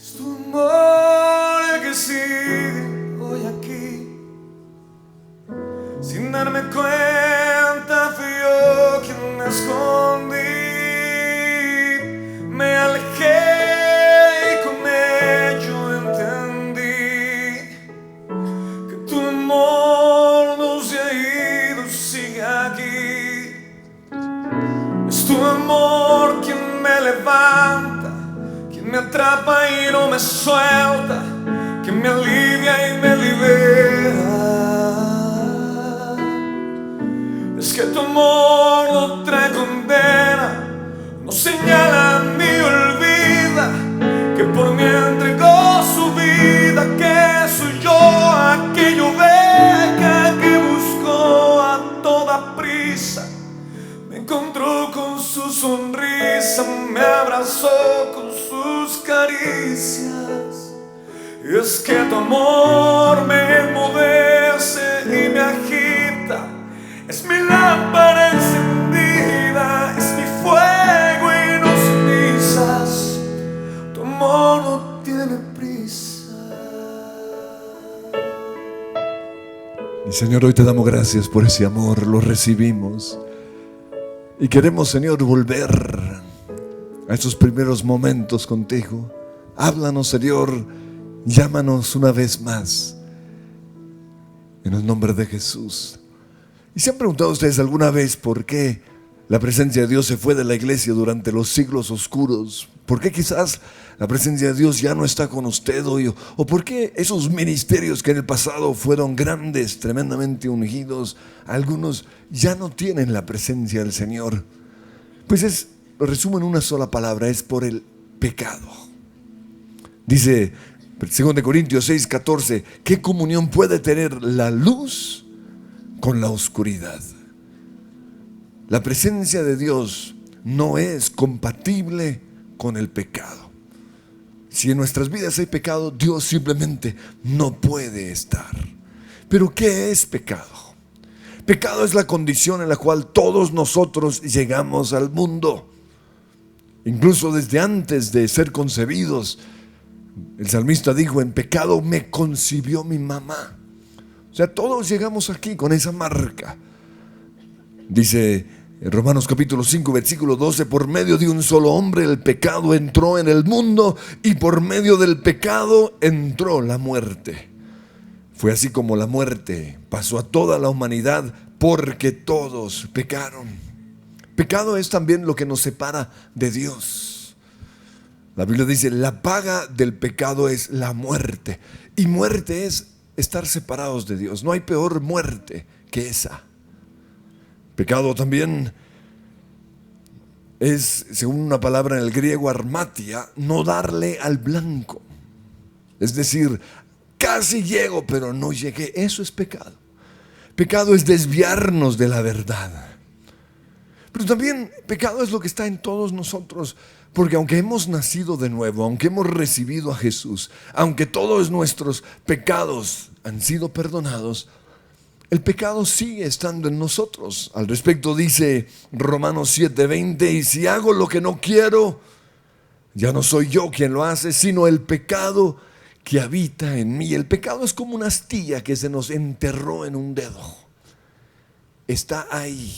Es tu amor el que sigue hoy aquí. Sin darme cuenta fui yo quien me escondí. Me alejé y con ello entendí que tu amor no se ha ido, sigue aquí. Es tu amor quien me levanta, quien me atrapa y no me suelta, que me alivia y me libera. Es que tu amor no trae condena, no señala ni olvida, que por mí entregó su vida, que soy yo aquella oveja que buscó a toda prisa. Me encontró con su sonrisa, me abrazó con sus caricias. Y es que tu amor me enmudece y me agita. Es mi lámpara encendida, es mi fuego y no cenizas. Tu amor no tiene prisa. Y Señor, hoy te damos gracias por ese amor, lo recibimos. Y queremos, Señor, volver a esos primeros momentos contigo. Háblanos, Señor, llámanos una vez más. En el nombre de Jesús. ¿Y se han preguntado ustedes alguna vez por qué la presencia de Dios se fue de la iglesia durante los siglos oscuros? ¿Por qué quizás la presencia de Dios ya no está con usted hoy? ¿O por qué esos ministerios que en el pasado fueron grandes, tremendamente ungidos, algunos ya no tienen la presencia del Señor? Pues lo resumo en una sola palabra: es por el pecado. Dice 2 Corintios 6:14, ¿qué comunión puede tener la luz con la oscuridad? La presencia de Dios no es compatible con el pecado. Si en nuestras vidas hay pecado, Dios simplemente no puede estar. Pero ¿qué es pecado? Pecado es la condición en la cual todos nosotros llegamos al mundo. Incluso desde antes de ser concebidos, el salmista dijo: en pecado me concibió mi mamá. O sea, todos llegamos aquí con esa marca. Dice en Romanos capítulo 5, versículo 12, por medio de un solo hombre el pecado entró en el mundo, y por medio del pecado entró la muerte. Fue así como la muerte pasó a toda la humanidad, porque todos pecaron. Pecado es también lo que nos separa de Dios. La Biblia dice: la paga del pecado es la muerte. Y muerte es estar separados de Dios. No hay peor muerte que esa. Pecado también es, según una palabra en el griego, armatia, no darle al blanco. Es decir, casi llego, pero no llegué. Eso es pecado. Pecado es desviarnos de la verdad. Pero también pecado es lo que está en todos nosotros. Porque aunque hemos nacido de nuevo, aunque hemos recibido a Jesús, aunque todos nuestros pecados han sido perdonados, el pecado sigue estando en nosotros. Al respecto dice Romanos 7:20, y si hago lo que no quiero, ya no soy yo quien lo hace, sino el pecado que habita en mí. El pecado es como una astilla que se nos enterró en un dedo. Está ahí.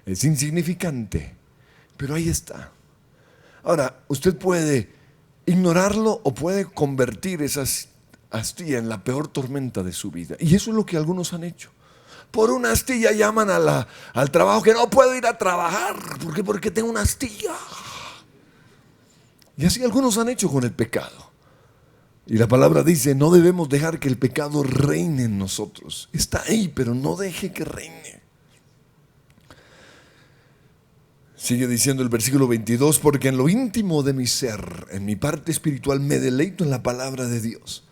Es insignificante, pero ahí está. Ahora, usted puede ignorarlo o puede convertir esa astilla en la peor tormenta de su vida. Y eso es lo que algunos han hecho. Por una astilla llaman al trabajo, que no puedo ir a trabajar. ¿Por qué? Porque tengo una astilla. Y así algunos han hecho con el pecado. Y la palabra dice: no debemos dejar que el pecado reine en nosotros. Está ahí, pero no deje que reine. Sigue diciendo el versículo 22, porque en lo íntimo de mi ser, en mi parte espiritual, me deleito en la palabra de Dios.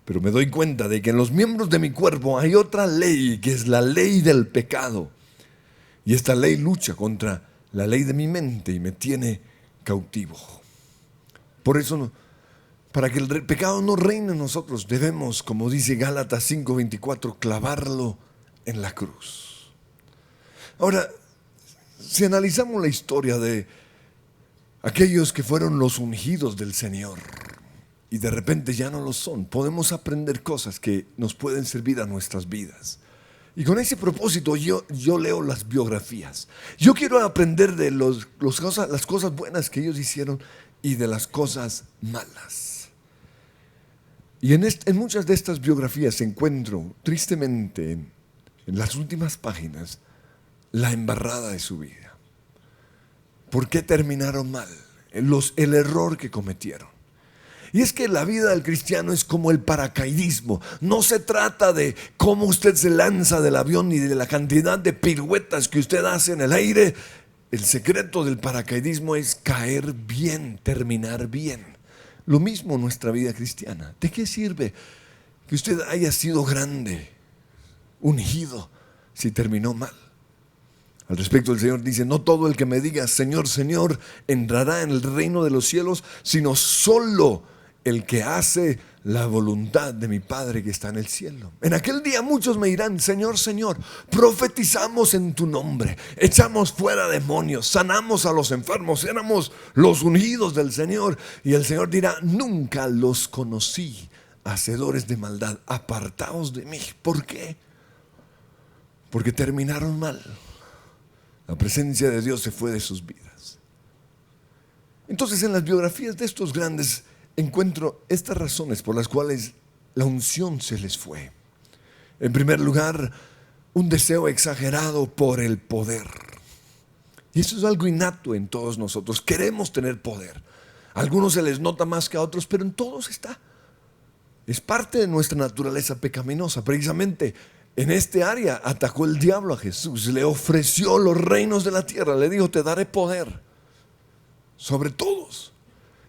Pero me doy cuenta de que en los miembros de mi cuerpo hay otra ley, que es la ley del pecado. Y esta ley lucha contra la ley de mi mente y me tiene cautivo. Por eso, para que el pecado no reine en nosotros, debemos, como dice Gálatas 5:24, clavarlo en la cruz. Ahora, si analizamos la historia de aquellos que fueron los ungidos del Señor y de repente ya no lo son, podemos aprender cosas que nos pueden servir a nuestras vidas. Y con ese propósito yo leo las biografías. Yo quiero aprender de las cosas buenas que ellos hicieron y de las cosas malas. Y en muchas de estas biografías encuentro, tristemente, en las últimas páginas, la embarrada de su vida. ¿Por qué terminaron mal? El error que cometieron. Y es que la vida del cristiano es como el paracaidismo. No se trata de cómo usted se lanza del avión ni de la cantidad de piruetas que usted hace en el aire. El secreto del paracaidismo es caer bien, terminar bien. Lo mismo en nuestra vida cristiana. ¿De qué sirve que usted haya sido grande, ungido, si terminó mal? Al respecto, el Señor dice: no todo el que me diga Señor, Señor entrará en el reino de los cielos, sino solo el que hace la voluntad de mi Padre que está en el cielo. En aquel día muchos me dirán: Señor, Señor, profetizamos en tu nombre, echamos fuera demonios, sanamos a los enfermos, éramos los ungidos del Señor. Y el Señor dirá: nunca los conocí, hacedores de maldad, apartaos de mí. ¿Por qué? Porque terminaron mal. La presencia de Dios se fue de sus vidas. Entonces, en las biografías de estos grandes encuentro estas razones por las cuales la unción se les fue. En primer lugar, un deseo exagerado por el poder. Y eso es algo innato en todos nosotros. Queremos tener poder. A algunos se les nota más que a otros, pero en todos está. Es parte de nuestra naturaleza pecaminosa. Precisamente en este área atacó el diablo a Jesús. Le ofreció los reinos de la tierra. Le dijo: te daré poder sobre todos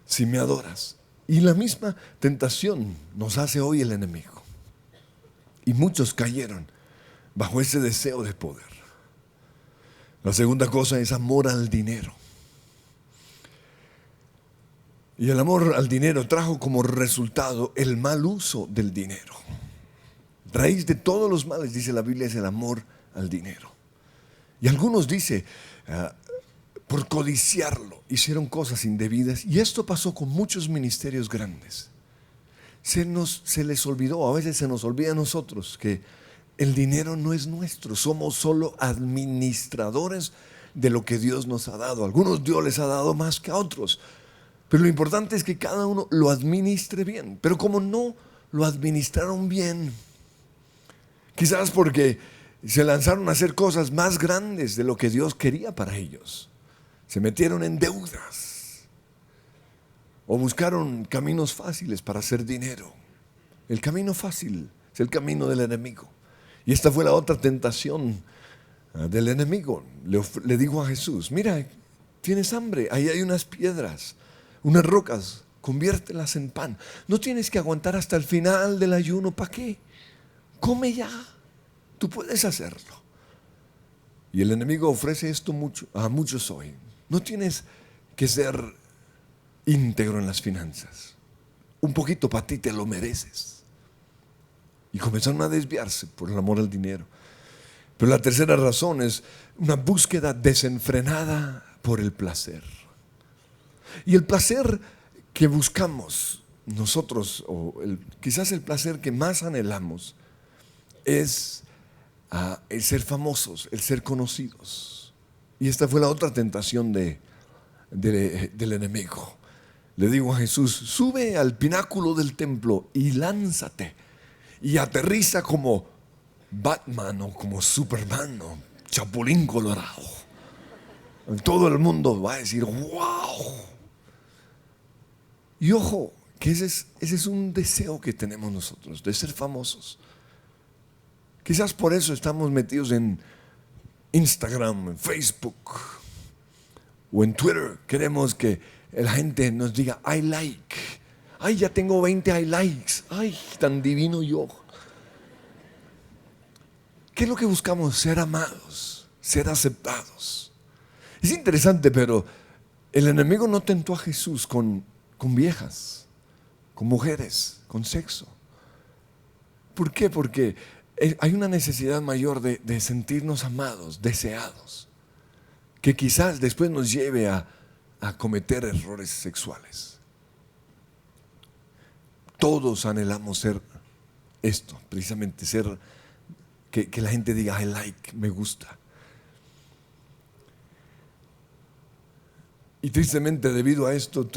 si me adoras. Y la misma tentación nos hace hoy el enemigo. Y muchos cayeron bajo ese deseo de poder. La segunda cosa es amor al dinero. Y el amor al dinero trajo como resultado el mal uso del dinero. Raíz de todos los males, dice la Biblia, es el amor al dinero. Y algunos dice, por codiciarlo, hicieron cosas indebidas. Y esto pasó con muchos ministerios grandes. Se les olvidó, a veces se nos olvida a nosotros, que el dinero no es nuestro. Somos solo administradores de lo que Dios nos ha dado. A algunos Dios les ha dado más que a otros. Pero lo importante es que cada uno lo administre bien. Pero como no lo administraron bien, quizás porque se lanzaron a hacer cosas más grandes de lo que Dios quería para ellos, se metieron en deudas o buscaron caminos fáciles para hacer dinero. El camino fácil es el camino del enemigo. Y esta fue la otra tentación del enemigo. Le dijo a Jesús: mira, tienes hambre, ahí hay unas piedras, unas rocas, conviértelas en pan. No tienes que aguantar hasta el final del ayuno. ¿Para qué? Come ya, tú puedes hacerlo. Y el enemigo ofrece esto a muchos hoy. No tienes que ser íntegro en las finanzas. Un poquito para ti, te lo mereces. Y comenzaron a desviarse por el amor al dinero. Pero la tercera razón es una búsqueda desenfrenada por el placer. Y el placer que buscamos nosotros, o quizás el placer que más anhelamos, es el ser famosos, el ser conocidos. Y esta fue la otra tentación del enemigo. Le digo a Jesús: sube al pináculo del templo y lánzate. Y aterriza como Batman o como Superman o Chapulín Colorado. Todo el mundo va a decir: wow. Y ojo, que ese es un deseo que tenemos nosotros, de ser famosos. Quizás por eso estamos metidos en Instagram, en Facebook o en Twitter. Queremos que la gente nos diga: I like. Ay, ya tengo 20 I likes. Ay, tan divino yo. ¿Qué es lo que buscamos? Ser amados, ser aceptados. Es interesante, pero el enemigo no tentó a Jesús con viejas, con mujeres, con sexo. ¿Por qué? Porque hay una necesidad mayor de sentirnos amados, deseados, que quizás después nos lleve a a cometer errores sexuales. Todos anhelamos ser esto, precisamente ser, que la gente diga I like, me gusta. Y tristemente debido a esto,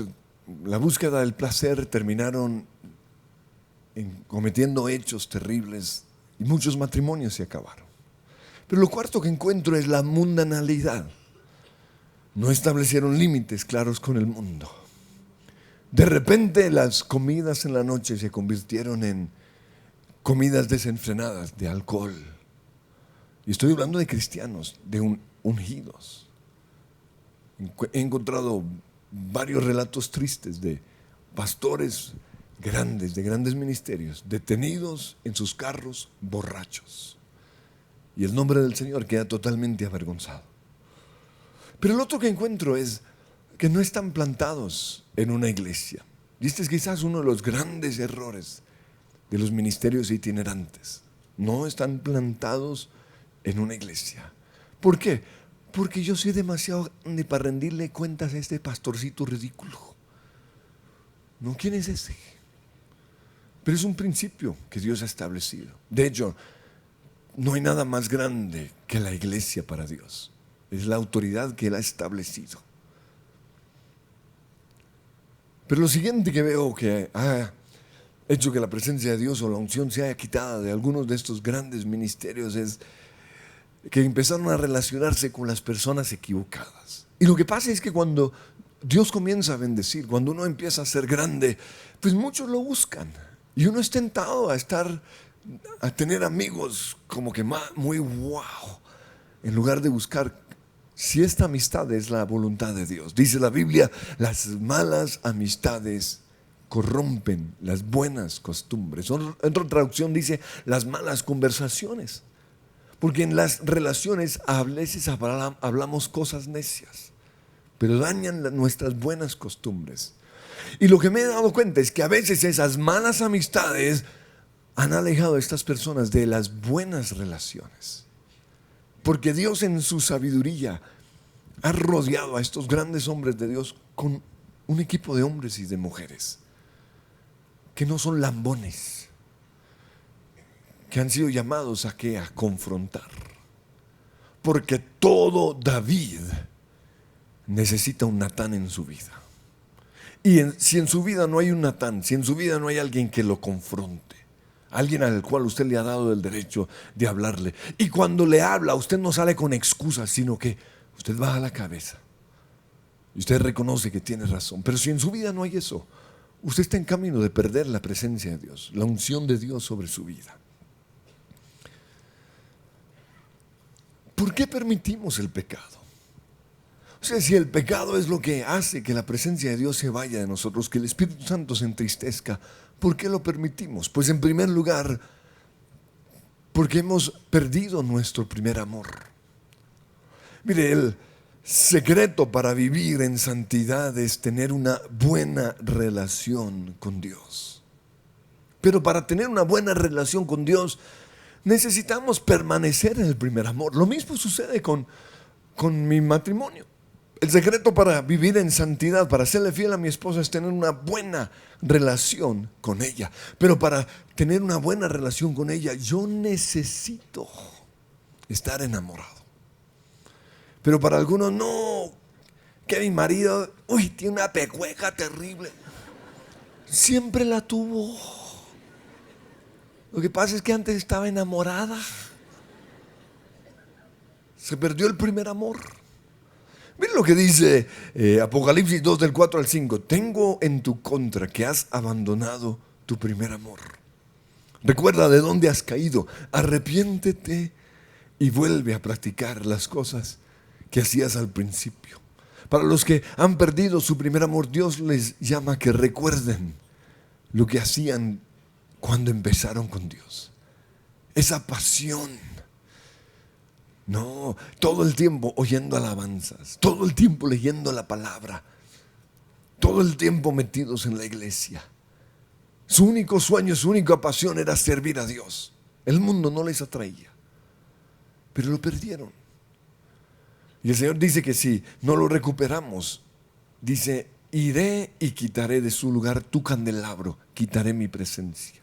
la búsqueda del placer terminaron cometiendo hechos terribles y muchos matrimonios se acabaron. Pero lo cuarto que encuentro es la mundanalidad. No establecieron límites claros con el mundo. De repente las comidas en la noche se convirtieron en comidas desenfrenadas de alcohol. Y estoy hablando de cristianos, de ungidos. He encontrado varios relatos tristes de pastores grandes, de grandes ministerios, detenidos en sus carros borrachos. Y el nombre del Señor queda totalmente avergonzado. Pero el otro que encuentro es que no están plantados en una iglesia. Y este es quizás uno de los grandes errores de los ministerios itinerantes. No están plantados en una iglesia. ¿Por qué? Porque yo soy demasiado grande para rendirle cuentas a este pastorcito ridículo. No, ¿quién es ese? Pero es un principio que Dios ha establecido. De hecho, no hay nada más grande que la iglesia para Dios. Es la autoridad que Él ha establecido. Pero lo siguiente que veo que ha hecho que la presencia de Dios o la unción se haya quitada de algunos de estos grandes ministerios es que empezaron a relacionarse con las personas equivocadas. Y lo que pasa es que cuando Dios comienza a bendecir, cuando uno empieza a ser grande, pues muchos lo buscan. Y uno es tentado a tener amigos como que muy wow, en lugar de buscar si esta amistad es la voluntad de Dios. Dice la Biblia, las malas amistades corrompen las buenas costumbres. En otra traducción dice, las malas conversaciones. Porque en las relaciones a veces hablamos cosas necias, pero dañan nuestras buenas costumbres. Y lo que me he dado cuenta es que a veces esas malas amistades han alejado a estas personas de las buenas relaciones. Porque Dios en su sabiduría ha rodeado a estos grandes hombres de Dios con un equipo de hombres y de mujeres que no son lambones, que han sido llamados a confrontar. Porque todo David necesita un Natán en su vida. Y si en su vida no hay un Natán, si en su vida no hay alguien que lo confronte, alguien al cual usted le ha dado el derecho de hablarle, y cuando le habla usted no sale con excusas, sino que usted baja la cabeza y usted reconoce que tiene razón. Pero si en su vida no hay eso, usted está en camino de perder la presencia de Dios, la unción de Dios sobre su vida. ¿Por qué permitimos el pecado? O sea, si el pecado es lo que hace que la presencia de Dios se vaya de nosotros, que el Espíritu Santo se entristezca, ¿por qué lo permitimos? Pues en primer lugar, porque hemos perdido nuestro primer amor. Mire, el secreto para vivir en santidad es tener una buena relación con Dios. Pero para tener una buena relación con Dios, necesitamos permanecer en el primer amor. Lo mismo sucede con mi matrimonio. El secreto para vivir en santidad, para serle fiel a mi esposa, es tener una buena relación con ella. Pero para tener una buena relación con ella, yo necesito estar enamorado. Pero para algunos, no, que mi marido, tiene una pecueca terrible. Siempre la tuvo. Lo que pasa es que antes estaba enamorada. Se perdió el primer amor. Miren lo que dice Apocalipsis 2 del 4 al 5. Tengo en tu contra que has abandonado tu primer amor. Recuerda de dónde has caído. Arrepiéntete y vuelve a practicar las cosas que hacías al principio. Para los que han perdido su primer amor, Dios les llama a que recuerden lo que hacían cuando empezaron con Dios. Esa pasión. No, todo el tiempo oyendo alabanzas, todo el tiempo leyendo la palabra, todo el tiempo metidos en la iglesia. Su único sueño, su única pasión era servir a Dios. El mundo no les atraía, pero lo perdieron. Y el Señor dice que si no lo recuperamos, dice, iré y quitaré de su lugar tu candelabro, quitaré mi presencia.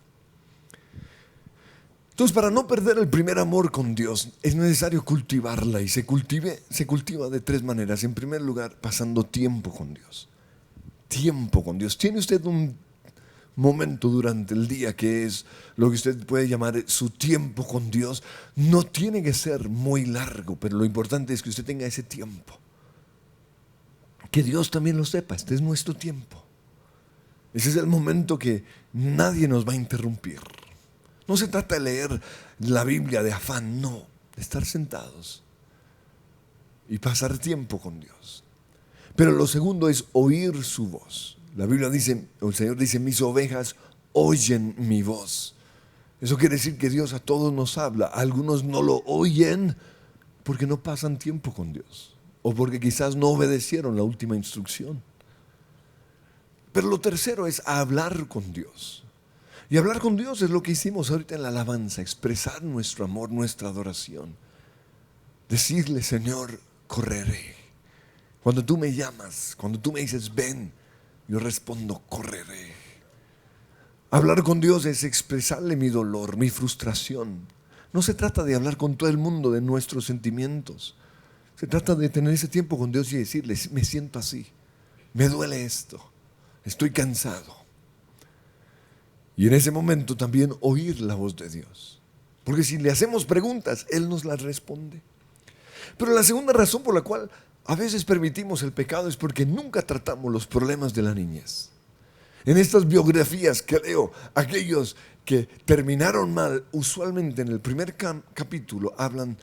Entonces, para no perder el primer amor con Dios, es necesario cultivarla, y se cultiva de 3 maneras. En primer lugar, pasando tiempo con Dios. Tiempo con Dios. ¿Tiene usted un momento durante el día que es lo que usted puede llamar su tiempo con Dios? No tiene que ser muy largo, pero lo importante es que usted tenga ese tiempo. Que Dios también lo sepa, este es nuestro tiempo. Ese es el momento que nadie nos va a interrumpir. No se trata de leer la Biblia de afán, no, de estar sentados y pasar tiempo con Dios. Pero lo segundo es oír su voz. La Biblia dice, o el Señor dice, mis ovejas oyen mi voz. Eso quiere decir que Dios a todos nos habla. Algunos no lo oyen porque no pasan tiempo con Dios, o porque quizás no obedecieron la última instrucción. Pero lo tercero es hablar con Dios. Y hablar con Dios es lo que hicimos ahorita en la alabanza, expresar nuestro amor, nuestra adoración. Decirle, Señor, correré. Cuando tú me llamas, cuando tú me dices, ven, yo respondo, correré. Hablar con Dios es expresarle mi dolor, mi frustración. No se trata de hablar con todo el mundo de nuestros sentimientos. Se trata de tener ese tiempo con Dios y decirle, me siento así, me duele esto, estoy cansado. Y en ese momento también oír la voz de Dios. Porque si le hacemos preguntas, Él nos las responde. Pero la segunda razón por la cual a veces permitimos el pecado es porque nunca tratamos los problemas de la niñez. En estas biografías que leo, aquellos que terminaron mal, usualmente en el primer capítulo hablan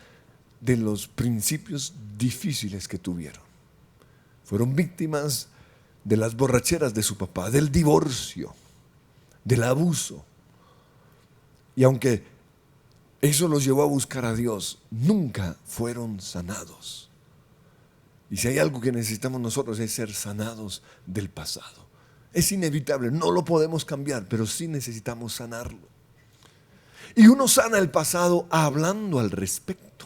de los principios difíciles que tuvieron. Fueron víctimas de las borracheras de su papá, del divorcio, del abuso. Y aunque eso los llevó a buscar a Dios, nunca fueron sanados. Y si hay algo que necesitamos nosotros es ser sanados del pasado. Es inevitable, no lo podemos cambiar, pero sí necesitamos sanarlo. Y uno sana el pasado hablando al respecto.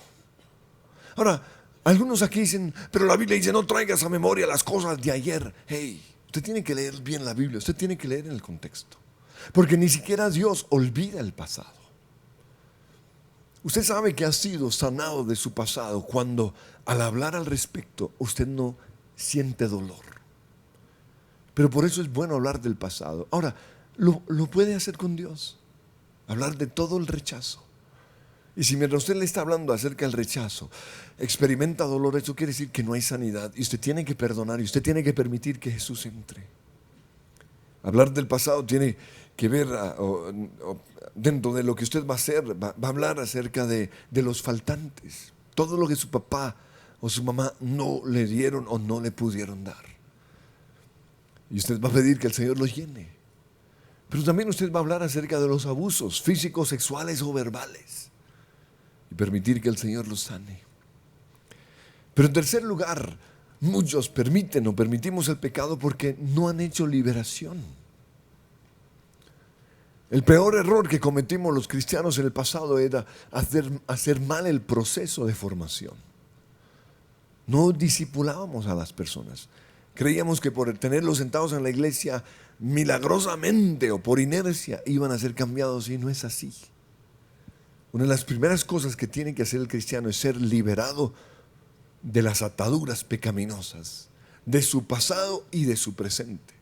Ahora, algunos aquí dicen, pero la Biblia dice, no traigas a memoria las cosas de ayer. Hey, usted tiene que leer bien la Biblia, usted tiene que leer en el contexto. Porque ni siquiera Dios olvida el pasado. Usted sabe que ha sido sanado de su pasado cuando al hablar al respecto usted no siente dolor. Pero por eso es bueno hablar del pasado. Ahora, lo puede hacer con Dios. Hablar de todo el rechazo. Y si mientras usted le está hablando acerca del rechazo, experimenta dolor, eso quiere decir que no hay sanidad. Y usted tiene que perdonar y usted tiene que permitir que Jesús entre. Hablar del pasado tiene que ver dentro de lo que usted va a hacer, va a hablar acerca de los faltantes. Todo lo que su papá o su mamá no le dieron o no le pudieron dar. Y usted va a pedir que el Señor los llene. Pero también usted va a hablar acerca de los abusos físicos, sexuales o verbales. Y permitir que el Señor los sane. Pero en tercer lugar, muchos permiten o permitimos el pecado porque no han hecho liberación. El peor error que cometimos los cristianos en el pasado era hacer mal el proceso de formación. No discipulábamos a las personas. Creíamos que por tenerlos sentados en la iglesia milagrosamente o por inercia iban a ser cambiados, y no es así. Una de las primeras cosas que tiene que hacer el cristiano es ser liberado de las ataduras pecaminosas, de su pasado y de su presente.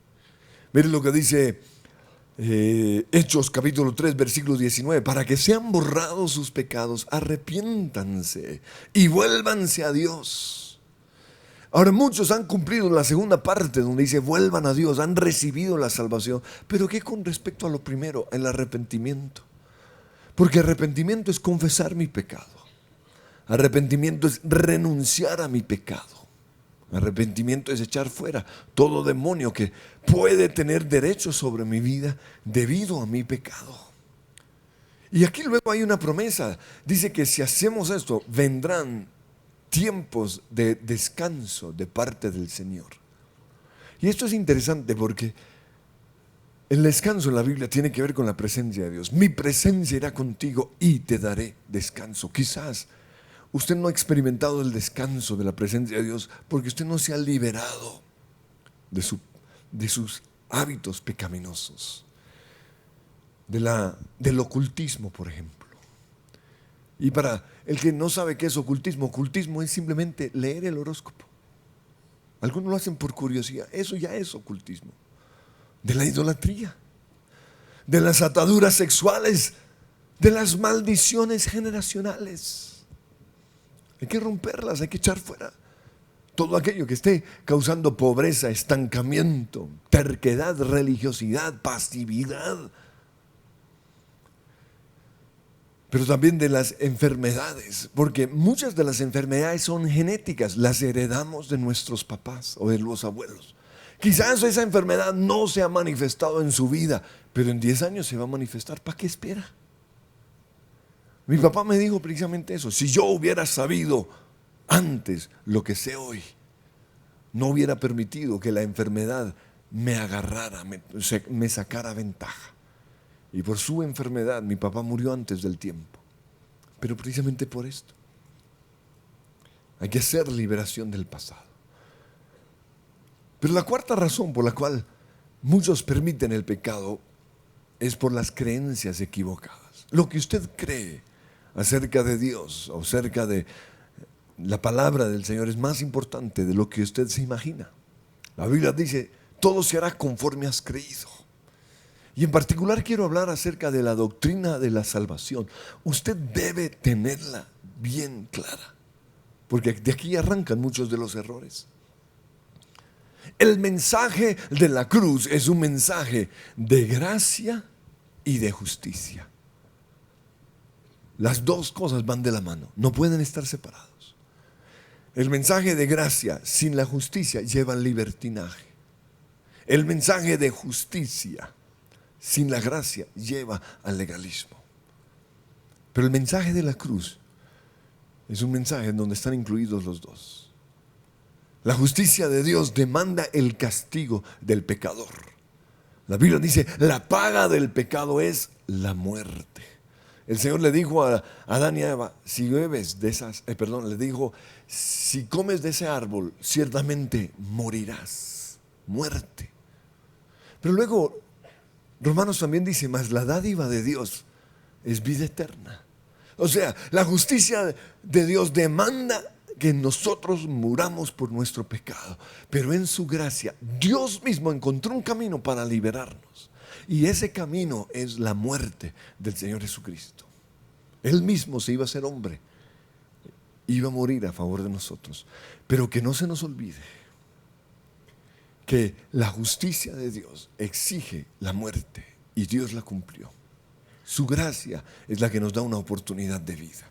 Miren lo que dice Hechos capítulo 3 versículo 19: para que sean borrados sus pecados, arrepiéntanse y vuélvanse a Dios. Ahora, muchos han cumplido la segunda parte donde dice vuelvan a Dios, han recibido la salvación. Pero ¿qué con respecto a lo primero, el arrepentimiento? Porque arrepentimiento es confesar mi pecado. Arrepentimiento es renunciar a mi pecado. Arrepentimiento es echar fuera todo demonio que puede tener derecho sobre mi vida debido a mi pecado. Y aquí luego hay una promesa. Dice que si hacemos esto, vendrán tiempos de descanso de parte del Señor. Y esto es interesante porque el descanso en la Biblia tiene que ver con la presencia de Dios. Mi presencia irá contigo y te daré descanso. Quizás usted no ha experimentado el descanso de la presencia de Dios porque usted no se ha liberado de sus hábitos pecaminosos, del ocultismo, por ejemplo. Y para el que no sabe qué es ocultismo, ocultismo es simplemente leer el horóscopo. Algunos lo hacen por curiosidad, eso ya es ocultismo. De la idolatría, de las ataduras sexuales, de las maldiciones generacionales. Hay que romperlas, hay que echar fuera todo aquello que esté causando pobreza, estancamiento, terquedad, religiosidad, pasividad. Pero también de las enfermedades, porque muchas de las enfermedades son genéticas, las heredamos de nuestros papás o de los abuelos. Quizás esa enfermedad no se ha manifestado en su vida, pero en 10 años se va a manifestar. ¿Para qué espera? Mi papá me dijo precisamente eso. Si yo hubiera sabido antes lo que sé hoy, no hubiera permitido que la enfermedad me agarrara, me sacara ventaja. Y por su enfermedad mi papá murió antes del tiempo. Pero precisamente por esto hay que hacer liberación del pasado. Pero la cuarta razón por la cual muchos permiten el pecado es por las creencias equivocadas. Lo que usted cree acerca de Dios o acerca de la palabra del Señor es más importante de lo que usted se imagina. La Biblia dice, todo se hará conforme has creído. Y en particular quiero hablar acerca de la doctrina de la salvación. Usted debe tenerla bien clara, porque de aquí arrancan muchos de los errores. El mensaje de la cruz es un mensaje de gracia y de justicia. Las dos cosas van de la mano, no pueden estar separados. El mensaje de gracia sin la justicia lleva al libertinaje. El mensaje de justicia sin la gracia lleva al legalismo. Pero el mensaje de la cruz es un mensaje en donde están incluidos los dos. La justicia de Dios demanda el castigo del pecador. La Biblia dice, la paga del pecado es la muerte. El Señor le dijo a Adán y a Eva, si bebes de esas, le dijo, si comes de ese árbol, ciertamente morirás. Muerte. Pero luego Romanos también dice, mas la dádiva de Dios es vida eterna. O sea, la justicia de Dios demanda que nosotros muramos por nuestro pecado. Pero en su gracia, Dios mismo encontró un camino para liberarnos. Y ese camino es la muerte del Señor Jesucristo. Él mismo se iba a hacer hombre. Iba a morir a favor de nosotros. Pero que no se nos olvide que la justicia de Dios exige la muerte y Dios la cumplió. Su gracia es la que nos da una oportunidad de vida.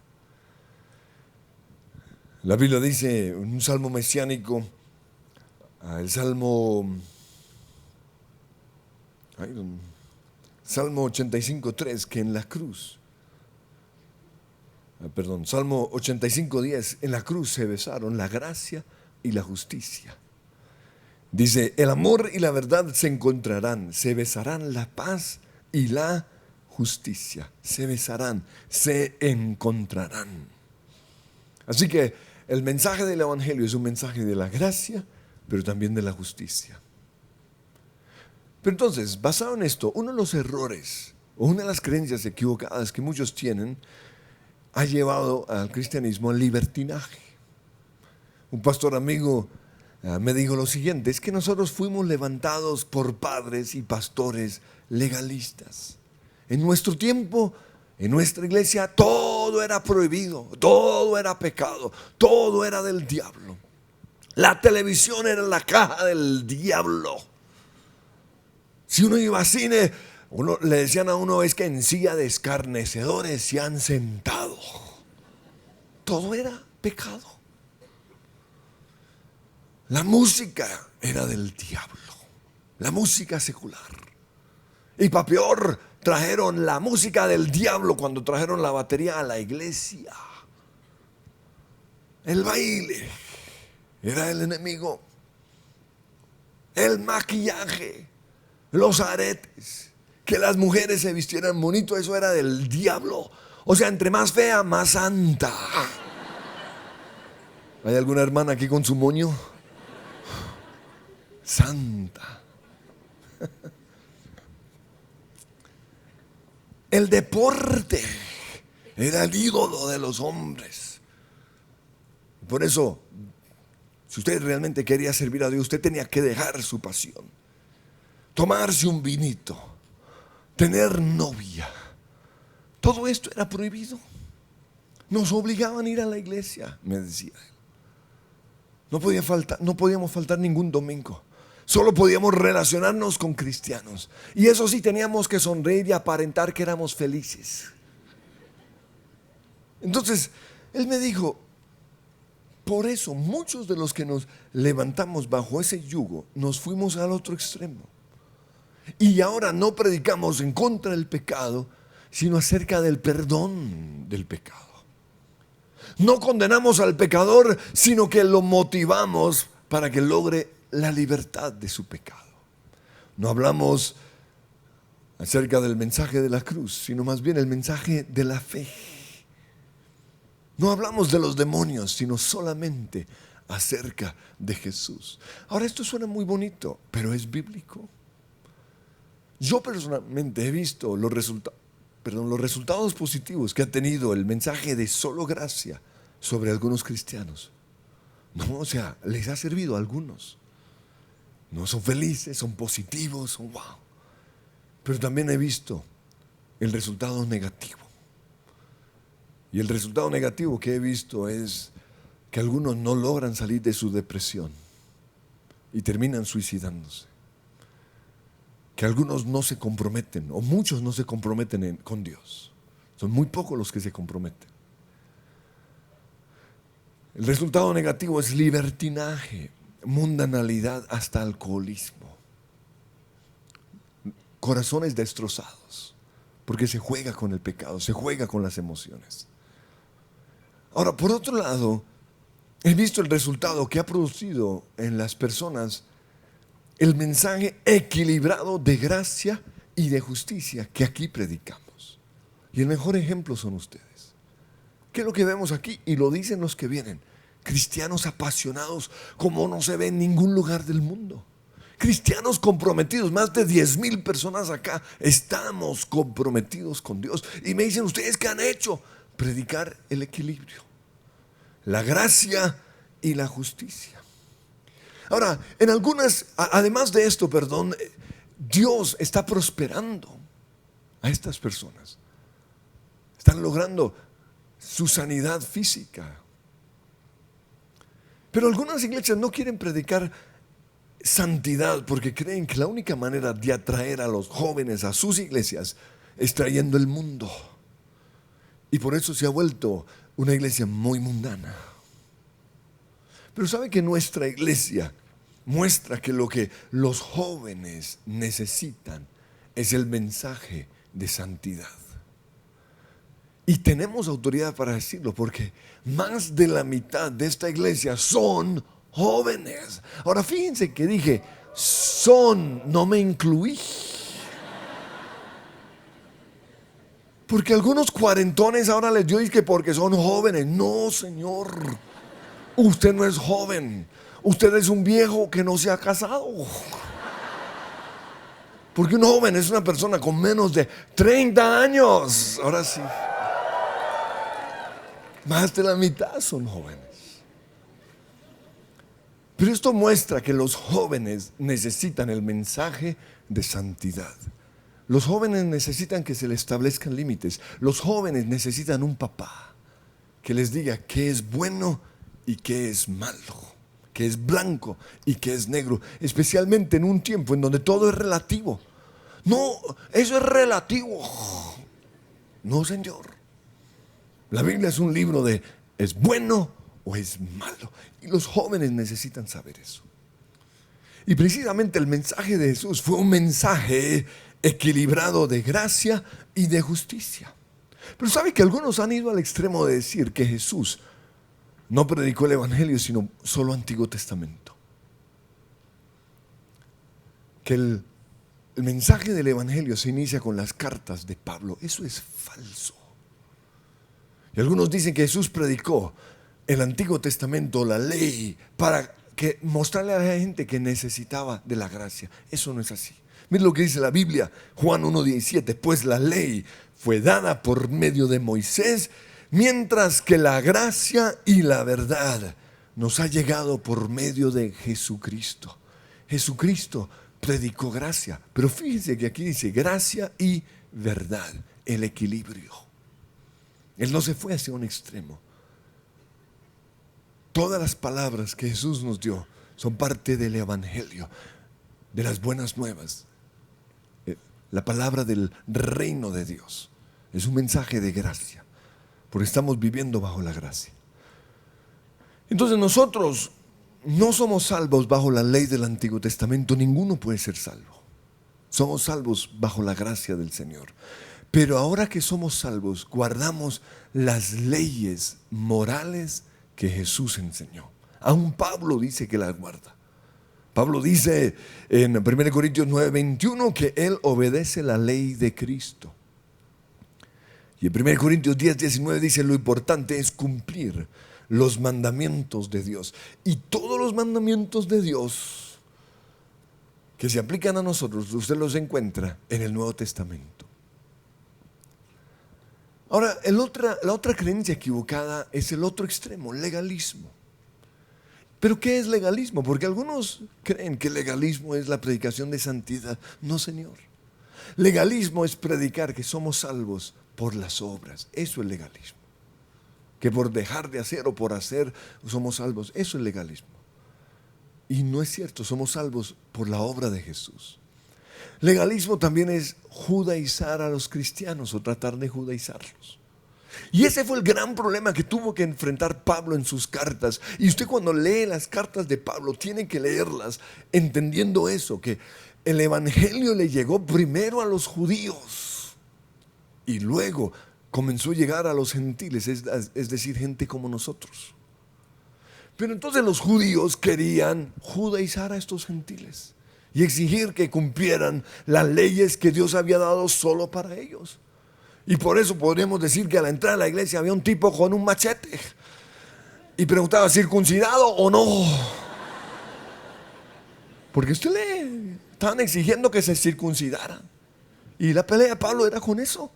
La Biblia dice en un salmo mesiánico, el Salmo 85:3, que en la cruz, Salmo 85:10, en la cruz se besaron la gracia y la justicia. Dice, el amor y la verdad se encontrarán, se besarán la paz y la justicia. Se besarán, se encontrarán. Así que el mensaje del Evangelio es un mensaje de la gracia, pero también de la justicia. Pero entonces, basado en esto, uno de los errores o una de las creencias equivocadas que muchos tienen ha llevado al cristianismo al libertinaje. Un pastor amigo me dijo lo siguiente, es que nosotros fuimos levantados por padres y pastores legalistas. En nuestro tiempo, en nuestra iglesia, todo era prohibido, todo era pecado, todo era del diablo. La televisión era la caja del diablo. Si uno iba a cine, le decían a uno, es que en silla de escarnecedores se han sentado. Todo era pecado. La música era del diablo, la música secular. Y para peor, trajeron la música del diablo cuando trajeron la batería a la iglesia. El baile era el enemigo. El maquillaje, los aretes, que las mujeres se vistieran bonito, eso era del diablo. O sea, entre más fea, más santa. ¿Hay alguna hermana aquí con su moño? santa. El deporte era el ídolo de los hombres. Por eso, si usted realmente quería servir a Dios, usted tenía que dejar su pasión, tomarse un vinito, tener novia. Todo esto era prohibido. Nos obligaban a ir a la iglesia, me decía él. No podíamos faltar ningún domingo. Solo podíamos relacionarnos con cristianos. Y eso sí, teníamos que sonreír y aparentar que éramos felices. Entonces, él me dijo, por eso muchos de los que nos levantamos bajo ese yugo, nos fuimos al otro extremo. Y ahora no predicamos en contra del pecado, sino acerca del perdón del pecado. No condenamos al pecador, sino que lo motivamos para que logre la libertad de su pecado. No hablamos acerca del mensaje de la cruz, sino más bien el mensaje de la fe. No hablamos de los demonios, sino solamente acerca de Jesús. Ahora, esto suena muy bonito, pero es bíblico. Yo personalmente he visto los resultados positivos que ha tenido el mensaje de solo gracia sobre algunos cristianos. No, o sea, les ha servido a algunos. No son felices, son positivos, son wow. Pero también he visto el resultado negativo. Y el resultado negativo que he visto es que algunos no logran salir de su depresión y terminan suicidándose. Que algunos no se comprometen, o muchos no se comprometen con Dios. Son muy pocos los que se comprometen. El resultado negativo es libertinaje, mundanalidad, hasta alcoholismo. Corazones destrozados, porque se juega con el pecado, se juega con las emociones. Ahora, por otro lado, he visto el resultado que ha producido en las personas el mensaje equilibrado de gracia y de justicia que aquí predicamos. Y el mejor ejemplo son ustedes. ¿Qué es lo que vemos aquí? Y lo dicen los que vienen. Cristianos apasionados como no se ve en ningún lugar del mundo. Cristianos comprometidos, más de 10,000 personas acá. Estamos comprometidos con Dios. Y me dicen, ¿ustedes qué han hecho? Predicar el equilibrio, la gracia y la justicia. Ahora, además de esto, Dios está prosperando a estas personas. Están logrando su sanidad física. Pero algunas iglesias no quieren predicar santidad porque creen que la única manera de atraer a los jóvenes a sus iglesias es trayendo el mundo. Y por eso se ha vuelto una iglesia muy mundana. Pero sabe que nuestra iglesia muestra que lo que los jóvenes necesitan es el mensaje de santidad. Y tenemos autoridad para decirlo porque más de la mitad de esta iglesia son jóvenes. Ahora fíjense que dije son, no me incluí. Porque algunos cuarentones ahora les dio que porque son jóvenes. No, señor, usted no es joven. Usted es un viejo que no se ha casado. Porque un joven es una persona con menos de 30 años. Ahora sí, más de la mitad son jóvenes. Pero esto muestra que los jóvenes necesitan el mensaje de santidad. Los jóvenes necesitan que se les establezcan límites. Los jóvenes necesitan un papá que les diga qué es bueno y qué es malo, qué es blanco y qué es negro, especialmente en un tiempo en donde todo es relativo. No, eso es relativo. No, señor. La Biblia es un libro de ¿es bueno o es malo? Y los jóvenes necesitan saber eso. Y precisamente el mensaje de Jesús fue un mensaje equilibrado de gracia y de justicia. Pero sabe que algunos han ido al extremo de decir que Jesús no predicó el Evangelio sino solo Antiguo Testamento. Que el mensaje del Evangelio se inicia con las cartas de Pablo. Eso es falso. Y algunos dicen que Jesús predicó el Antiguo Testamento, la ley, para que mostrarle a la gente que necesitaba de la gracia. Eso no es así. Mira lo que dice la Biblia, Juan 1:17, pues la ley fue dada por medio de Moisés, mientras que la gracia y la verdad nos ha llegado por medio de Jesucristo. Jesucristo predicó gracia, pero fíjense que aquí dice gracia y verdad, el equilibrio. Él no se fue hacia un extremo. Todas las palabras que Jesús nos dio son parte del evangelio, de las buenas nuevas. La palabra del reino de Dios es un mensaje de gracia, porque estamos viviendo bajo la gracia. Entonces nosotros no somos salvos bajo la ley del Antiguo Testamento, ninguno puede ser salvo. Somos salvos bajo la gracia del Señor. Pero ahora que somos salvos, guardamos las leyes morales que Jesús enseñó. Aún Pablo dice que las guarda. Pablo dice en 1 Corintios 9:21 que él obedece la ley de Cristo. Y en 1 Corintios 10:19 dice lo importante es cumplir los mandamientos de Dios. Y todos los mandamientos de Dios que se aplican a nosotros, usted los encuentra en el Nuevo Testamento. Ahora, la otra creencia equivocada es el otro extremo, legalismo. ¿Pero qué es legalismo? Porque algunos creen que legalismo es la predicación de santidad. No, Señor. Legalismo es predicar que somos salvos por las obras. Eso es legalismo. Que por dejar de hacer o por hacer somos salvos. Eso es legalismo. Y no es cierto, somos salvos por la obra de Jesús. Legalismo también es judaizar a los cristianos o tratar de judaizarlos. Y ese fue el gran problema que tuvo que enfrentar Pablo en sus cartas. Y usted cuando lee las cartas de Pablo tiene que leerlas entendiendo eso, que el evangelio le llegó primero a los judíos y luego comenzó a llegar a los gentiles, es decir, gente como nosotros. Pero entonces los judíos querían judaizar a estos gentiles y exigir que cumplieran las leyes que Dios había dado solo para ellos. Y por eso podríamos decir que a la entrada de la iglesia había un tipo con un machete y preguntaba, ¿circuncidado o no? Porque usted lee, estaban exigiendo que se circuncidaran. Y la pelea de Pablo era con eso.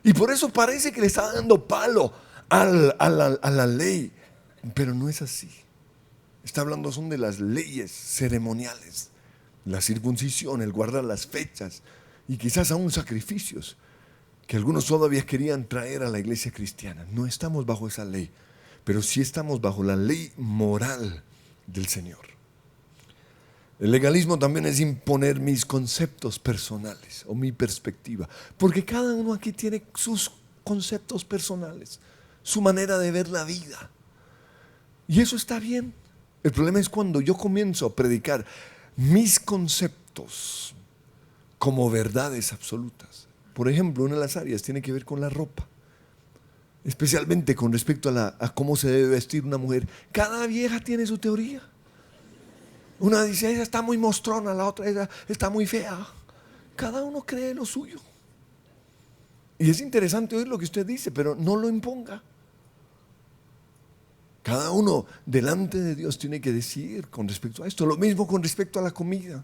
Y por eso parece que le estaba dando palo a la ley. Pero no es así. Está hablando son de las leyes ceremoniales. La circuncisión, el guardar las fechas y quizás aún sacrificios que algunos todavía querían traer a la iglesia cristiana. No estamos bajo esa ley, pero sí estamos bajo la ley moral del Señor. El legalismo también es imponer mis conceptos personales o mi perspectiva, porque cada uno aquí tiene sus conceptos personales, su manera de ver la vida. Y eso está bien. El problema es cuando yo comienzo a predicar mis conceptos como verdades absolutas. Por ejemplo, una de las áreas tiene que ver con la ropa, especialmente con respecto a cómo se debe vestir una mujer. Cada vieja tiene su teoría. Una dice, ella está muy mostrona, la otra ella está muy fea. Cada uno cree lo suyo. Y es interesante oír lo que usted dice, pero no lo imponga. Cada uno delante de Dios tiene que decir con respecto a esto. Lo mismo con respecto a la comida.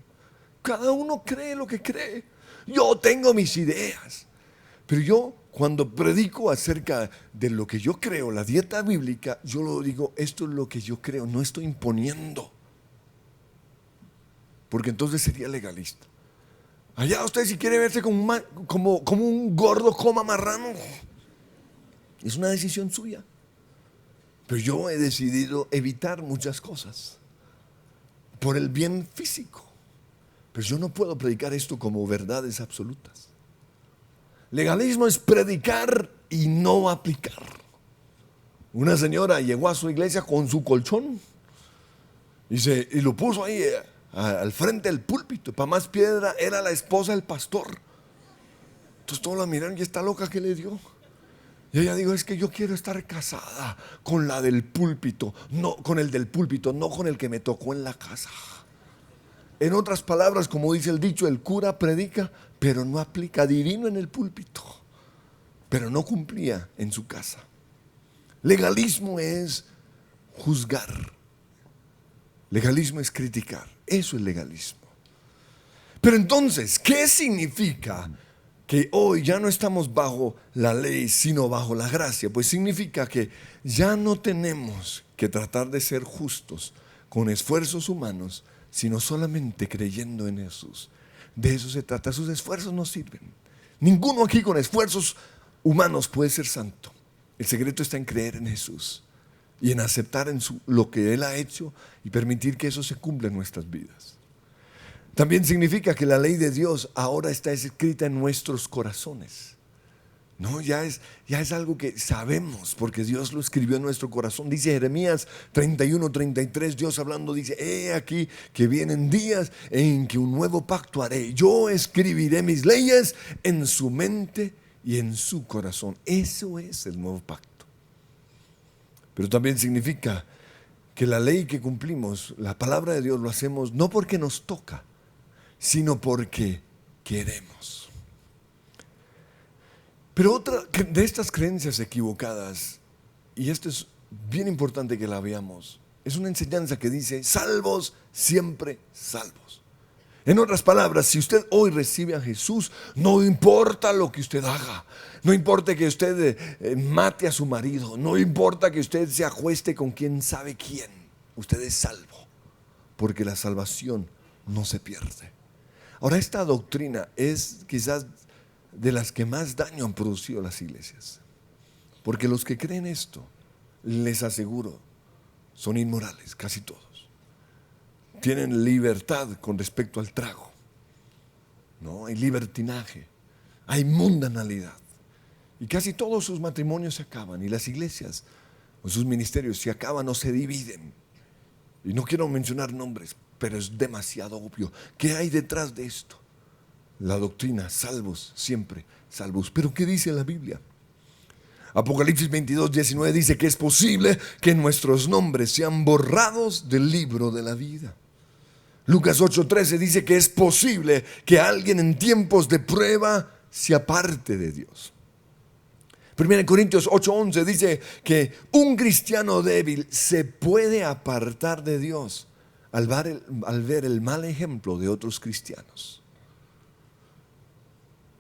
Cada uno cree lo que cree. Yo tengo mis ideas. Pero yo cuando predico acerca de lo que yo creo, la dieta bíblica, yo lo digo, esto es lo que yo creo, no estoy imponiendo. Porque entonces sería legalista. Allá usted si quiere verse como un gordo coma marrano, es una decisión suya. Pero yo he decidido evitar muchas cosas por el bien físico. Pero yo no puedo predicar esto como verdades absolutas. Legalismo es predicar y no aplicar. Una señora llegó a su iglesia con su colchón y lo puso ahí al frente del púlpito. Para más piedra era la esposa del pastor. Entonces todos la miraron y está loca que le dio. Y ella dijo, es que yo quiero estar casada con la del púlpito, no con el del púlpito, no con el que me tocó en la casa. En otras palabras, como dice el dicho, el cura predica, pero no aplica, divino en el púlpito, pero no cumplía en su casa. Legalismo es juzgar. Legalismo es criticar. Eso es legalismo. Pero entonces, ¿qué significa que hoy ya no estamos bajo la ley, sino bajo la gracia? Pues significa que ya no tenemos que tratar de ser justos con esfuerzos humanos, sino solamente creyendo en Jesús. De eso se trata. Sus esfuerzos no sirven. Ninguno aquí con esfuerzos humanos puede ser santo. El secreto está en creer en Jesús y en aceptar lo que Él ha hecho y permitir que eso se cumpla en nuestras vidas. También significa que la ley de Dios ahora está escrita en nuestros corazones. No, ya es algo que sabemos porque Dios lo escribió en nuestro corazón. Dice Jeremías 31:33, Dios hablando dice: he aquí que vienen días en que un nuevo pacto haré. Yo escribiré mis leyes en su mente y en su corazón. Eso es el nuevo pacto. Pero también significa que la ley que cumplimos, la palabra de Dios, lo hacemos no porque nos toca, sino porque queremos. Pero otra de estas creencias equivocadas, y esto es bien importante que la veamos, es una enseñanza que dice: salvos, siempre salvos. En otras palabras, si usted hoy recibe a Jesús, no importa lo que usted haga, no importa que usted mate a su marido, no importa que usted se acueste con quién sabe quién, usted es salvo, porque la salvación no se pierde. Ahora, esta doctrina es quizás de las que más daño han producido las iglesias, porque los que creen esto, les aseguro, son inmorales, casi todos. Tienen libertad con respecto al trago, ¿no? Hay libertinaje, hay mundanalidad, y casi todos sus matrimonios se acaban, y las iglesias o sus ministerios se acaban o se dividen. Y no quiero mencionar nombres, pero es demasiado obvio. ¿Qué hay detrás de esto? La doctrina: salvos, siempre salvos. ¿Pero qué dice la Biblia? Apocalipsis 22:19 dice que es posible que nuestros nombres sean borrados del libro de la vida. Lucas 8:13 dice que es posible que alguien en tiempos de prueba se aparte de Dios. 1 Corintios 8:11 dice que un cristiano débil se puede apartar de Dios al ver el mal ejemplo de otros cristianos.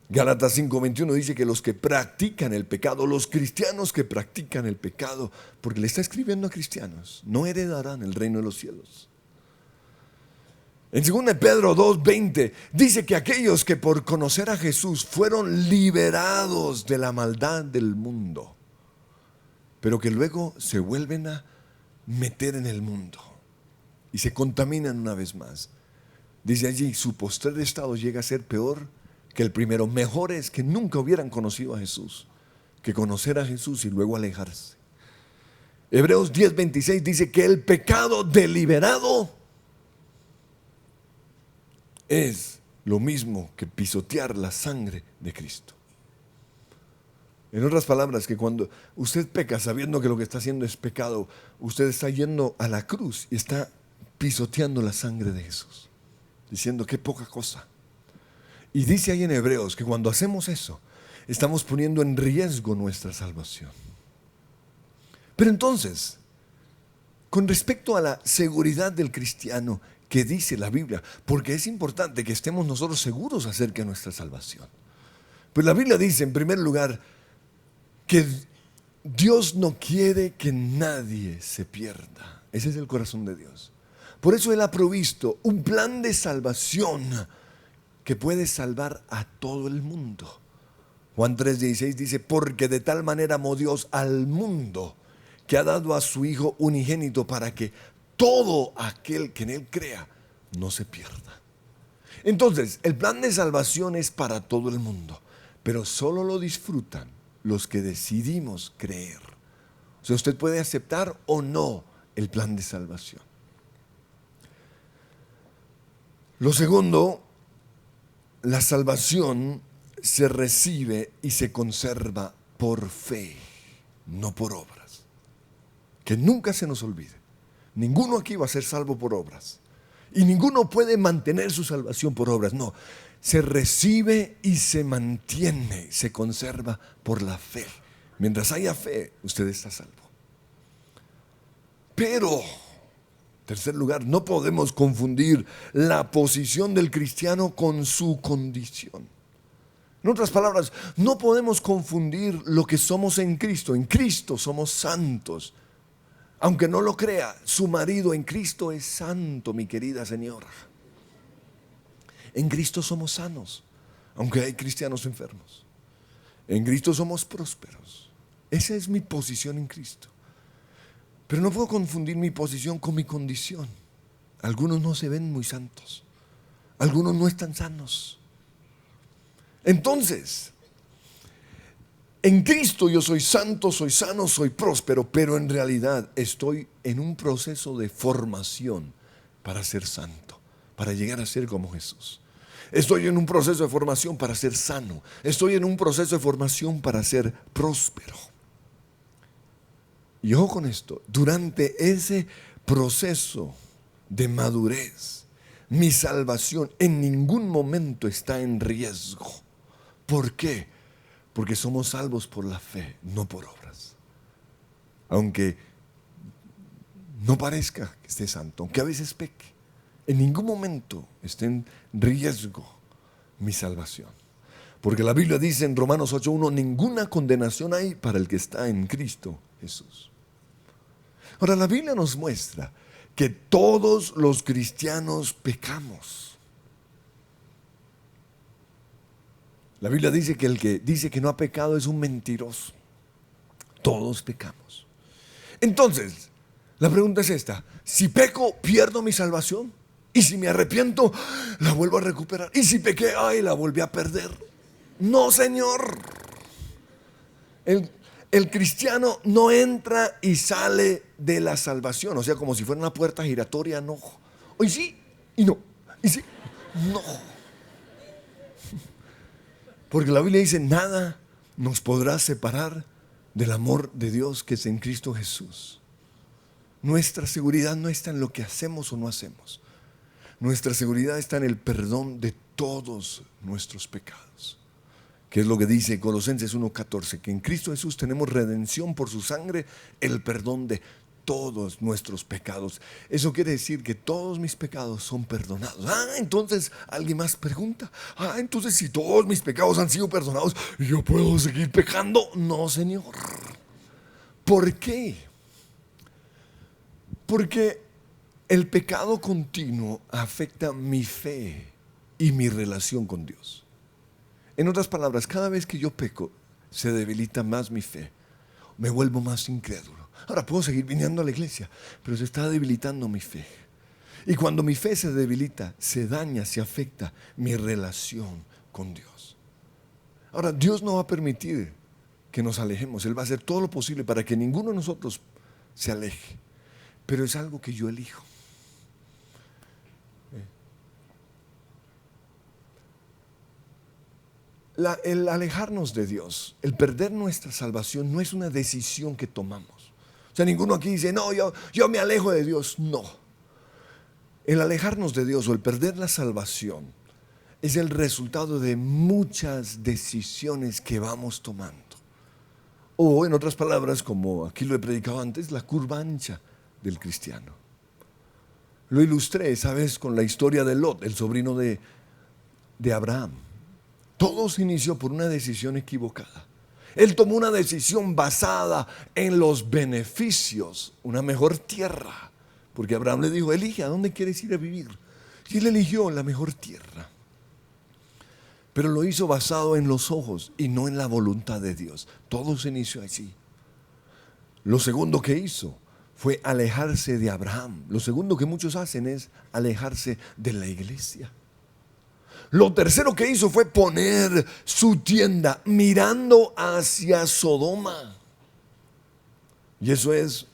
Gálatas 5:21 dice que los que practican el pecado, los cristianos que practican el pecado, porque le está escribiendo a cristianos, no heredarán el reino de los cielos. En 2 Pedro 2:20 dice que aquellos que por conocer a Jesús fueron liberados de la maldad del mundo, pero que luego se vuelven a meter en el mundo y se contaminan una vez más. Dice allí: su postrer estado llega a ser peor que el primero. Mejor es que nunca hubieran conocido a Jesús que conocer a Jesús y luego alejarse. Hebreos 10:26 dice que el pecado deliberado es lo mismo que pisotear la sangre de Cristo. En otras palabras, que cuando usted peca sabiendo que lo que está haciendo es pecado, usted está yendo a la cruz y está pisoteando la sangre de Jesús, diciendo: qué poca cosa. Y dice ahí en Hebreos que cuando hacemos eso, estamos poniendo en riesgo nuestra salvación. Pero entonces, con respecto a la seguridad del cristiano, ¿qué dice la Biblia? Porque es importante que estemos nosotros seguros acerca de nuestra salvación. Pues la Biblia dice, en primer lugar, que Dios no quiere que nadie se pierda. Ese es el corazón de Dios. Por eso Él ha provisto un plan de salvación que puede salvar a todo el mundo. Juan 3:16 dice: porque de tal manera amó Dios al mundo, que ha dado a su Hijo unigénito, para que todo aquel que en Él crea no se pierda. Entonces, el plan de salvación es para todo el mundo, pero solo lo disfrutan los que decidimos creer. O sea, usted puede aceptar o no el plan de salvación. Lo segundo, la salvación se recibe y se conserva por fe, no por obras. Que nunca se nos olvide. Ninguno aquí va a ser salvo por obras. Y ninguno puede mantener su salvación por obras. No, se recibe y se mantiene, se conserva por la fe. Mientras haya fe, usted está salvo. Pero Tercer lugar, no podemos confundir la posición del cristiano con su condición. En otras palabras, no podemos confundir lo que somos en Cristo. En Cristo somos santos. Aunque no lo crea, su marido en Cristo es santo, mi querida señora. En Cristo somos sanos, aunque hay cristianos enfermos. En Cristo somos prósperos. Esa es mi posición en Cristo. Pero no puedo confundir mi posición con mi condición. Algunos no se ven muy santos. Algunos no están sanos. Entonces, en Cristo yo soy santo, soy sano, soy próspero, pero en realidad estoy en un proceso de formación para ser santo, para llegar a ser como Jesús. Estoy en un proceso de formación para ser sano. Estoy en un proceso de formación para ser próspero. Y ojo con esto, durante ese proceso de madurez, mi salvación en ningún momento está en riesgo. ¿Por qué? Porque somos salvos por la fe, no por obras. Aunque no parezca que esté santo, aunque a veces peque, en ningún momento esté en riesgo mi salvación. Porque la Biblia dice en Romanos 8:1, ninguna condenación hay para el que está en Cristo Jesús. Ahora, la Biblia nos muestra que todos los cristianos pecamos. La Biblia dice que el que dice que no ha pecado es un mentiroso. Todos pecamos. Entonces, la pregunta es esta: si peco, ¿pierdo mi salvación? Y si me arrepiento, la vuelvo a recuperar. Y si pequé, ay, la volví a perder. No, Señor. El cristiano no entra y sale de la salvación. O sea, como si fuera una puerta giratoria, no. Hoy sí y no. Y sí, no. Porque la Biblia dice, nada nos podrá separar del amor de Dios que es en Cristo Jesús. Nuestra seguridad no está en lo que hacemos o no hacemos. Nuestra seguridad está en el perdón de todos nuestros pecados. Que es lo que dice Colosenses 1:14, que en Cristo Jesús tenemos redención por su sangre, el perdón de todos nuestros pecados. Eso quiere decir que todos mis pecados son perdonados. Entonces alguien más pregunta, entonces si todos mis pecados han sido perdonados, ¿yo puedo seguir pecando? No, Señor. ¿Por qué? Porque el pecado continuo afecta mi fe y mi relación con Dios. En otras palabras, cada vez que yo peco, se debilita más mi fe. Me vuelvo más incrédulo. Ahora puedo seguir viniendo a la iglesia, pero se está debilitando mi fe. Y cuando mi fe se debilita, se daña, se afecta mi relación con Dios. Ahora, Dios no va a permitir que nos alejemos. Él va a hacer todo lo posible para que ninguno de nosotros se aleje. Pero es algo que yo elijo. El alejarnos de Dios, el perder nuestra salvación, no es una decisión que tomamos. O sea, ninguno aquí dice, no, yo me alejo de Dios. No. El alejarnos de Dios o el perder la salvación es el resultado de muchas decisiones que vamos tomando. O en otras palabras, como aquí lo he predicado antes, la curva ancha del cristiano. Lo ilustré esa vez con la historia de Lot, el sobrino de Abraham. Todo se inició por una decisión equivocada. Él tomó una decisión basada en los beneficios, una mejor tierra. Porque Abraham le dijo, elige a dónde quieres ir a vivir. Y él eligió la mejor tierra. Pero lo hizo basado en los ojos y no en la voluntad de Dios. Todo se inició así. Lo segundo que hizo fue alejarse de Abraham. Lo segundo que muchos hacen es alejarse de la iglesia. Lo tercero que hizo fue poner su tienda mirando hacia Sodoma. Y eso es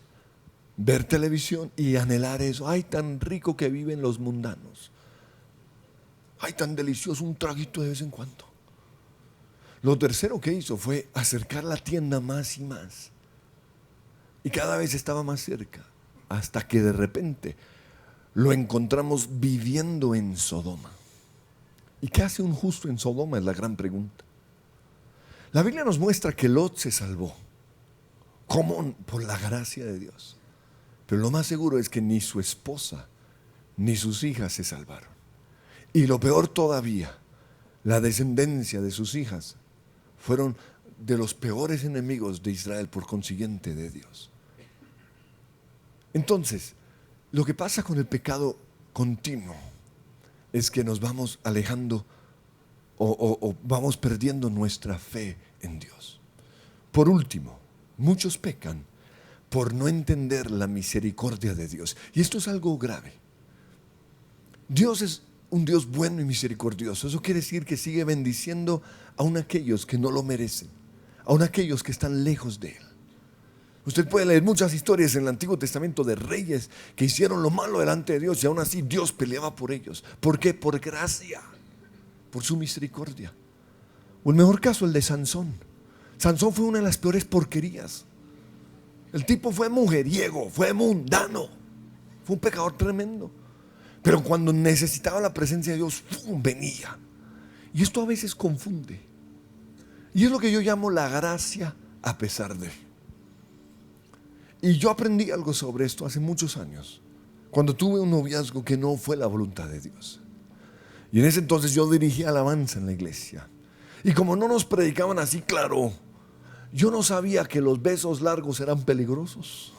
ver televisión y anhelar eso. Ay, tan rico que viven los mundanos. Ay, tan delicioso un traguito de vez en cuando. Lo tercero que hizo fue acercar la tienda más y más. Y cada vez estaba más cerca. Hasta que de repente lo encontramos viviendo en Sodoma. ¿Y qué hace un justo en Sodoma? Es la gran pregunta. La Biblia nos muestra que Lot se salvó. ¿Cómo? Por la gracia de Dios. Pero lo más seguro es que ni su esposa ni sus hijas se salvaron. Y lo peor todavía, la descendencia de sus hijas fueron de los peores enemigos de Israel, por consiguiente de Dios. Entonces, lo que pasa con el pecado continuo es que nos vamos alejando o vamos perdiendo nuestra fe en Dios. Por último, muchos pecan por no entender la misericordia de Dios. Y esto es algo grave. Dios es un Dios bueno y misericordioso. Eso quiere decir que sigue bendiciendo aun aquellos que no lo merecen, aun aquellos que están lejos de Él. Usted puede leer muchas historias en el Antiguo Testamento de reyes que hicieron lo malo delante de Dios y aún así Dios peleaba por ellos. ¿Por qué? Por gracia, por su misericordia. O el mejor caso, el de Sansón. Sansón fue una de las peores porquerías. El tipo fue mujeriego, fue mundano, fue un pecador tremendo. Pero cuando necesitaba la presencia de Dios, ¡pum!, venía. Y esto a veces confunde. Y es lo que yo llamo la gracia a pesar de. Y yo aprendí algo sobre esto hace muchos años, cuando tuve un noviazgo que no fue la voluntad de Dios. Y en ese entonces yo dirigía alabanza en la iglesia. Y como no nos predicaban así claro, yo no sabía que los besos largos eran peligrosos.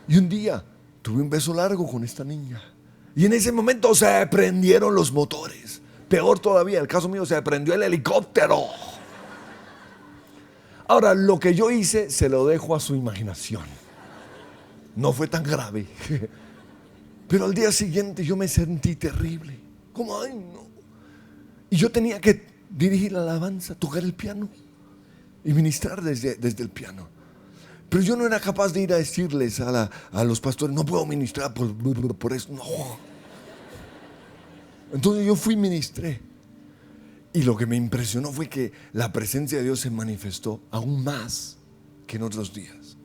Y un día tuve un beso largo con esta niña. Y en ese momento se prendieron los motores. Peor todavía, el caso mío, se prendió el helicóptero. Ahora, lo que yo hice se lo dejo a su imaginación. No fue tan grave. Pero al día siguiente yo me sentí terrible. Como, ay, no. Y yo tenía que dirigir la alabanza, tocar el piano y ministrar desde el piano. Pero yo no era capaz de ir a decirles a los pastores, no puedo ministrar por eso. No. Entonces yo fui y ministré. Y lo que me impresionó fue que la presencia de Dios se manifestó aún más que en otros días.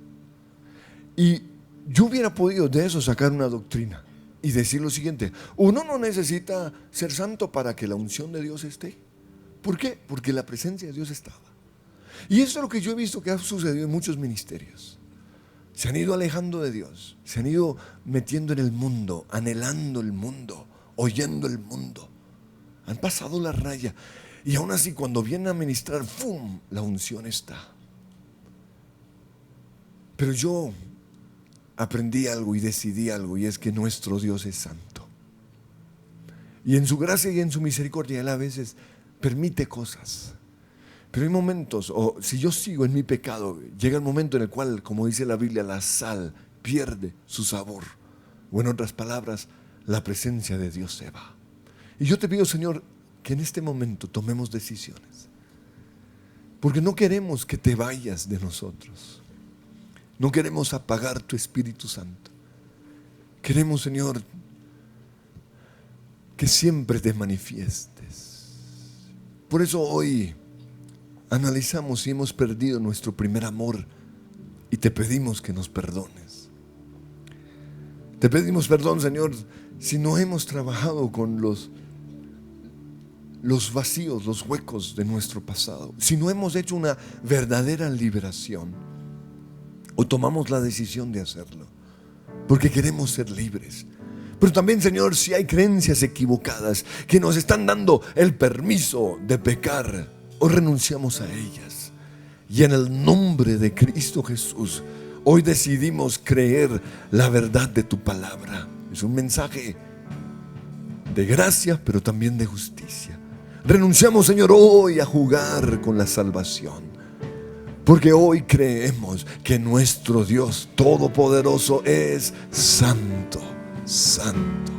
Y yo hubiera podido de eso sacar una doctrina y decir lo siguiente: uno no necesita ser santo para que la unción de Dios esté. ¿Por qué? Porque la presencia de Dios estaba. Y eso es lo que yo he visto que ha sucedido en muchos ministerios. Se han ido alejando de Dios, se han ido metiendo en el mundo, anhelando el mundo, oyendo el mundo. Han pasado la raya. Y aún así, cuando vienen a ministrar, ¡fum!, la unción está. Pero yo aprendí algo y decidí algo, y es que nuestro Dios es santo. Y en su gracia y en su misericordia Él a veces permite cosas. Pero hay momentos, o si yo sigo en mi pecado, llega el momento en el cual, como dice la Biblia, la sal pierde su sabor. O en otras palabras, la presencia de Dios se va. Y yo te pido, Señor, que en este momento tomemos decisiones. Porque no queremos que te vayas de nosotros. No queremos apagar tu Espíritu Santo. Queremos, Señor, que siempre te manifiestes. Por eso hoy analizamos si hemos perdido nuestro primer amor y te pedimos que nos perdones. Te pedimos perdón, Señor, si no hemos trabajado con los vacíos, los huecos de nuestro pasado, si no hemos hecho una verdadera liberación o tomamos la decisión de hacerlo, porque queremos ser libres. Pero también, Señor, si hay creencias equivocadas que nos están dando el permiso de pecar, o renunciamos a ellas. Y en el nombre de Cristo Jesús, hoy decidimos creer la verdad de tu palabra. Es un mensaje de gracia, pero también de justicia. Renunciamos, Señor, hoy a jugar con la salvación, porque hoy creemos que nuestro Dios Todopoderoso es santo, santo.